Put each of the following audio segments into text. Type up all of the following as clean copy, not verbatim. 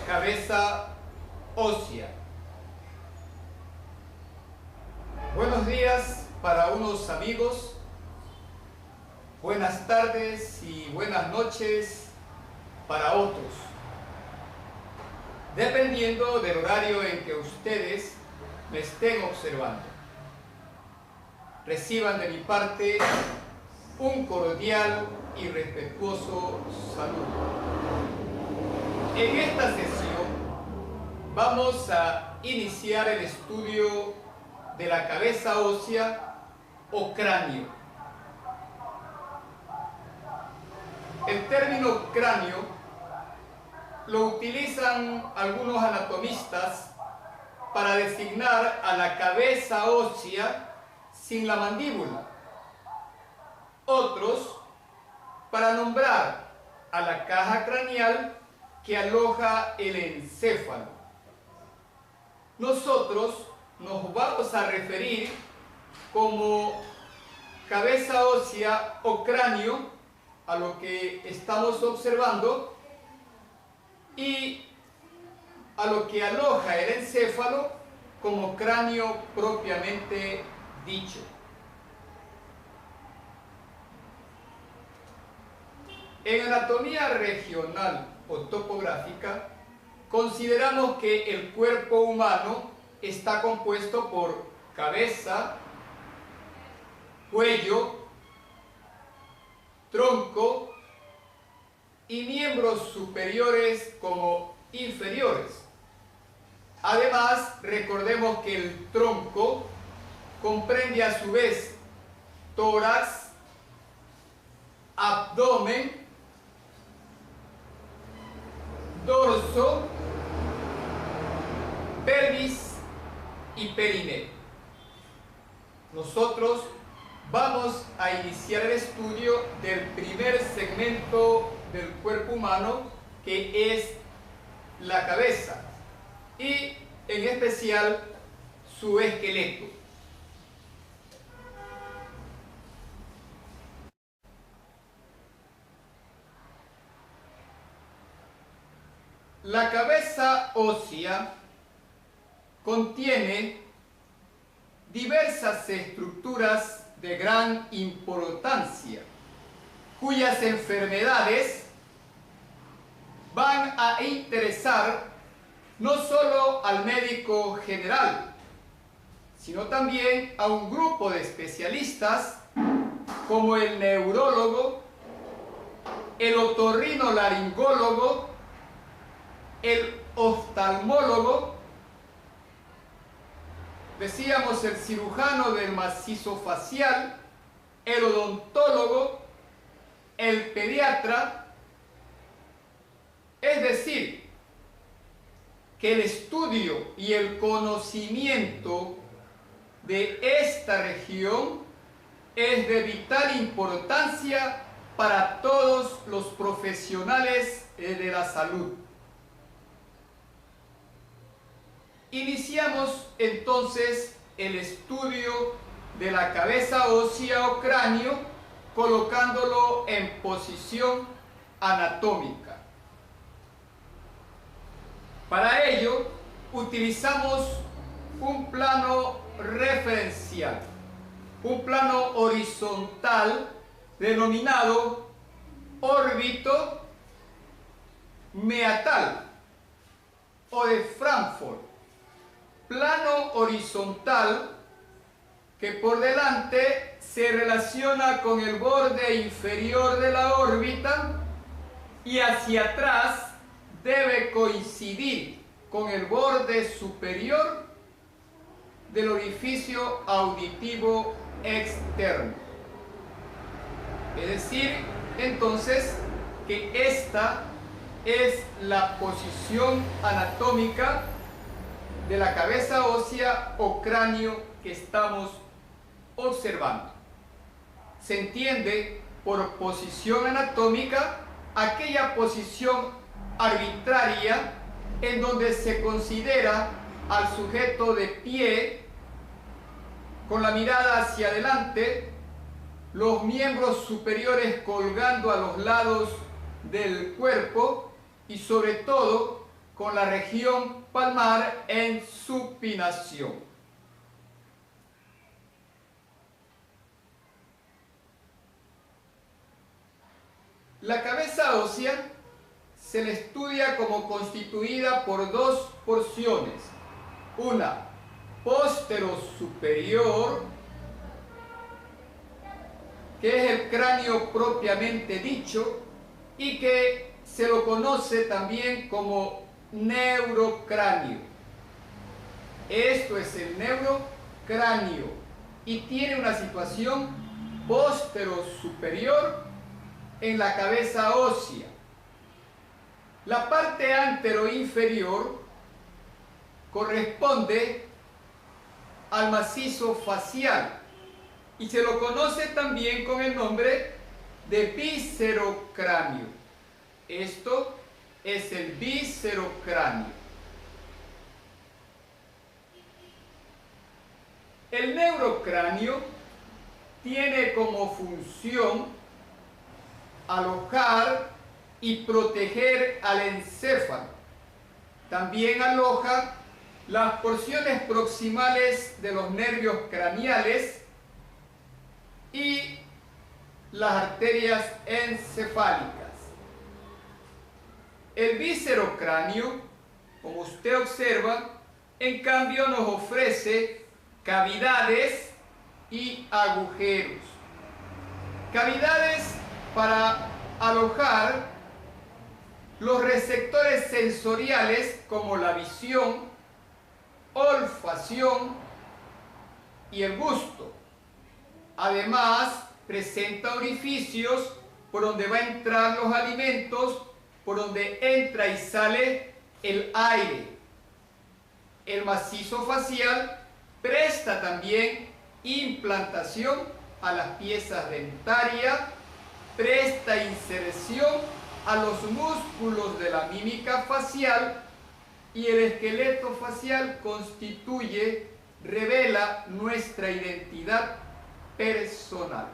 cabeza ósea. Buenos días para unos amigos, buenas tardes y buenas noches para otros, dependiendo del horario en que ustedes me estén observando. Reciban de mi parte un cordial y respetuoso saludo. En esta sesión vamos a iniciar el estudio de la cabeza ósea o cráneo. El término cráneo lo utilizan algunos anatomistas para designar a la cabeza ósea sin la mandíbula. Otros para nombrar a la caja craneal que aloja el encéfalo. Nosotros nos vamos a referir como cabeza ósea o cráneo a lo que estamos observando y a lo que aloja el encéfalo como cráneo propiamente dicho. En anatomía regional o topográfica, consideramos que el cuerpo humano está compuesto por cabeza, cuello, tronco y miembros superiores como inferiores. Además, recordemos que el tronco comprende a su vez tórax, abdomen, dorso, pelvis y perineo. Nosotros vamos a iniciar el estudio del primer segmento del cuerpo humano, que es la cabeza y en especial su esqueleto. La cabeza ósea contiene diversas estructuras de gran importancia, cuyas enfermedades van a interesar no solo al médico general, sino también a un grupo de especialistas como el neurólogo, el otorrinolaringólogo, el oftalmólogo, decíamos el cirujano del macizo facial, el odontólogo, el pediatra. Es decir, que el estudio y el conocimiento de esta región es de vital importancia para todos los profesionales de la salud. Iniciamos entonces el estudio de la cabeza ósea o cráneo colocándolo en posición anatómica. Para ello utilizamos un plano referencial, un plano horizontal denominado órbito meatal o de Frankfurt. Plano horizontal que por delante se relaciona con el borde inferior de la órbita y hacia atrás debe coincidir con el borde superior del orificio auditivo externo. Es decir, entonces, que esta es la posición anatómica de la cabeza ósea o cráneo que estamos observando. Se entiende por posición anatómica aquella posición arbitraria en donde se considera al sujeto de pie, con la mirada hacia adelante, los miembros superiores colgando a los lados del cuerpo y sobre todo con la región palmar en supinación. La cabeza ósea se le estudia como constituida por dos porciones, una posterosuperior, que es el cráneo propiamente dicho y que se lo conoce también como neurocráneo. Esto es el neurocráneo y tiene una situación posterosuperior en la cabeza ósea. La parte anteroinferior corresponde al macizo facial y se lo conoce también con el nombre de viscerocráneo. Esto es el viscerocráneo. El neurocráneo tiene como función alojar y proteger al encéfalo. También aloja las porciones proximales de los nervios craneales y las arterias encefálicas. El viscerocráneo, como usted observa, en cambio nos ofrece cavidades y agujeros. Cavidades para alojar los receptores sensoriales como la visión, olfacción y el gusto. Además, presenta orificios por donde va a entrar los alimentos, por donde entra y sale el aire. El macizo facial presta también implantación a las piezas dentarias, presta inserción a los músculos de la mímica facial y el esqueleto facial revela nuestra identidad personal.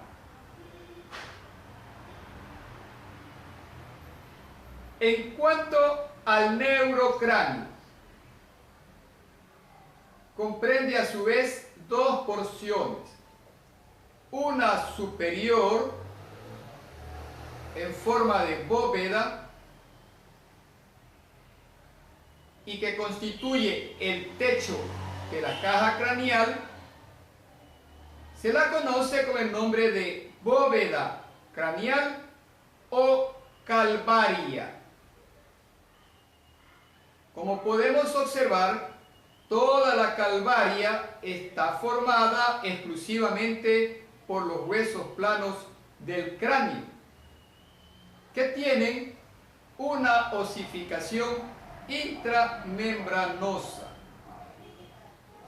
En cuanto al neurocráneo, comprende a su vez dos porciones, una superior en forma de bóveda y que constituye el techo de la caja craneal, se la conoce con el nombre de bóveda craneal o calvaria. Como podemos observar, toda la calvaria está formada exclusivamente por los huesos planos del cráneo, que tienen una osificación intramembranosa.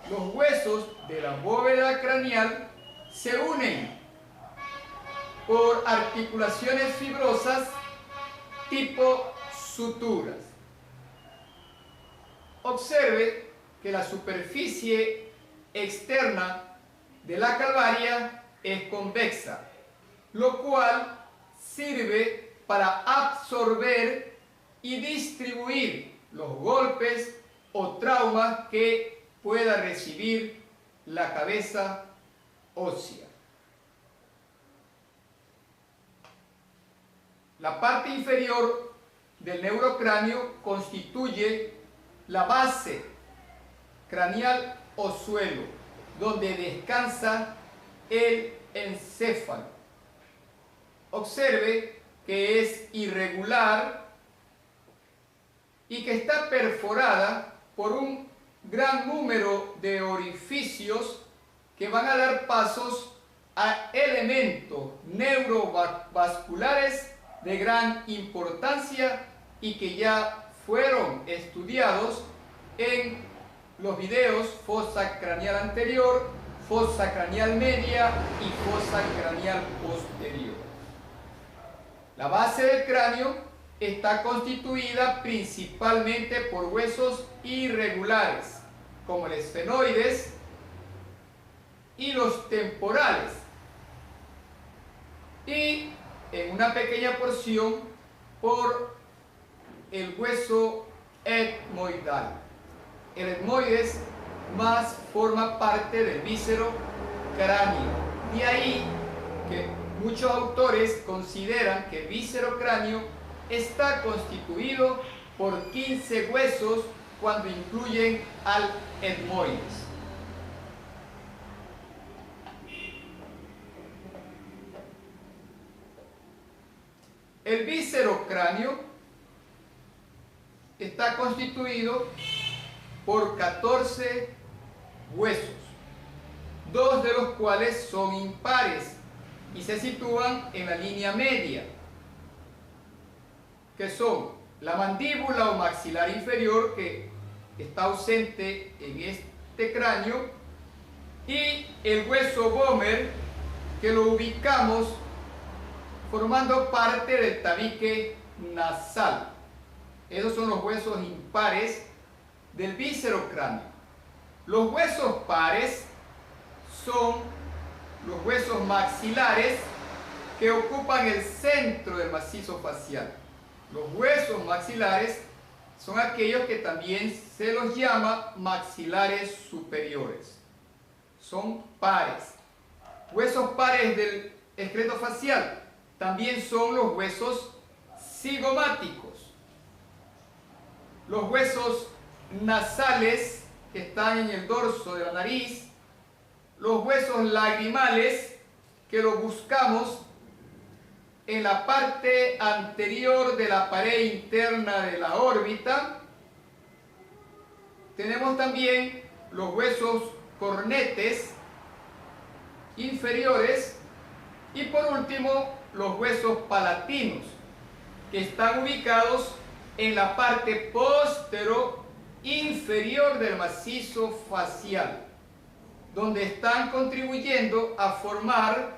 Los huesos de la bóveda craneal se unen por articulaciones fibrosas tipo suturas. Observe que la superficie externa de la calvaria es convexa, lo cual sirve para absorber y distribuir los golpes o traumas que pueda recibir la cabeza ósea. La parte inferior del neurocráneo constituye la base craneal o suelo, donde descansa el encéfalo. Observe que es irregular y que está perforada por un gran número de orificios que van a dar pasos a elementos neurovasculares de gran importancia y que ya fueron estudiados en los videos fosa craneal anterior, fosa craneal media y fosa craneal posterior. La base del cráneo está constituida principalmente por huesos irregulares, como el esfenoides y los temporales, y en una pequeña porción por el hueso etmoidal. El etmoides más forma parte del víscero cráneo. De ahí que muchos autores consideran que el víscero cráneo está constituido por 15 huesos cuando incluyen al etmoides. El víscero cráneo está constituido por 14 huesos, 2 de los cuales son impares y se sitúan en la línea media, que son la mandíbula o maxilar inferior, que está ausente en este cráneo, y el hueso vomer, que lo ubicamos formando parte del tabique nasal. Esos son los huesos impares del víscero cráneo. Los huesos pares son los huesos maxilares que ocupan el centro del macizo facial. Los huesos maxilares son aquellos que también se los llama maxilares superiores. Son pares. Huesos pares del esqueleto facial también son los huesos cigomáticos. Los huesos nasales que están en el dorso de la nariz, los huesos lagrimales que los buscamos en la parte anterior de la pared interna de la órbita. Tenemos también los huesos cornetes inferiores y por último los huesos palatinos, que están ubicados en la parte postero inferior del macizo facial, donde están contribuyendo a formar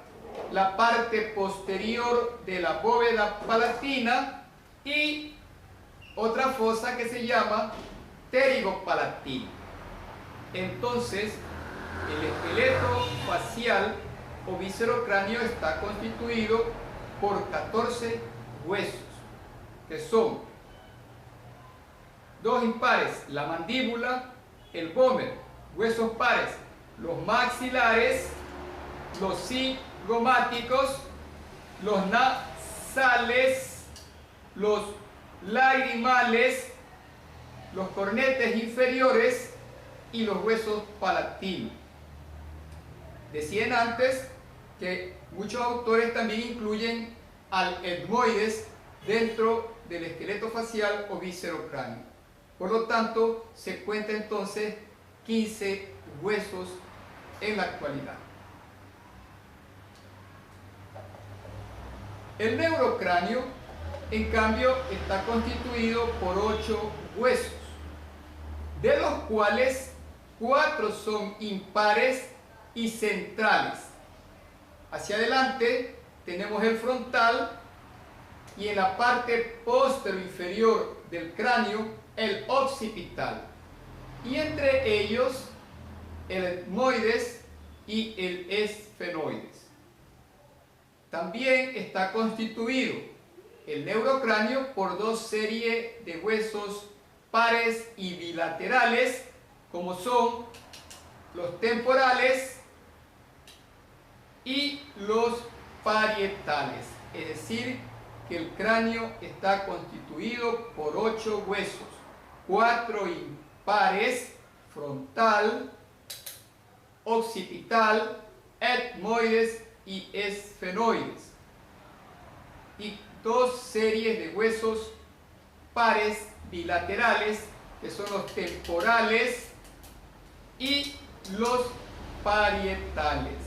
la parte posterior de la bóveda palatina y otra fosa que se llama pterigopalatina. Entonces, el esqueleto facial o víscero cráneo está constituido por 14 huesos, que son 2 impares, la mandíbula, el vomer, huesos pares, los maxilares, los cigomáticos, los nasales, los lagrimales, los cornetes inferiores y los huesos palatinos. Decían antes que muchos autores también incluyen al etmoides dentro del esqueleto facial o víscero cráneo. Por lo tanto, se cuenta entonces 15 huesos en la actualidad. El neurocráneo, en cambio, está constituido por 8 huesos, de los cuales 4 son impares y centrales. Hacia adelante tenemos el frontal y en la parte postero inferior del cráneo el occipital, y entre ellos el etmoides y el esfenoides. También está constituido el neurocráneo por 2 series de huesos pares y bilaterales, como son los temporales y los parietales, es decir, que el cráneo está constituido por 8 huesos, 4 impares, frontal, occipital, etmoides y esfenoides, y 2 series de huesos pares bilaterales, que son los temporales y los parietales.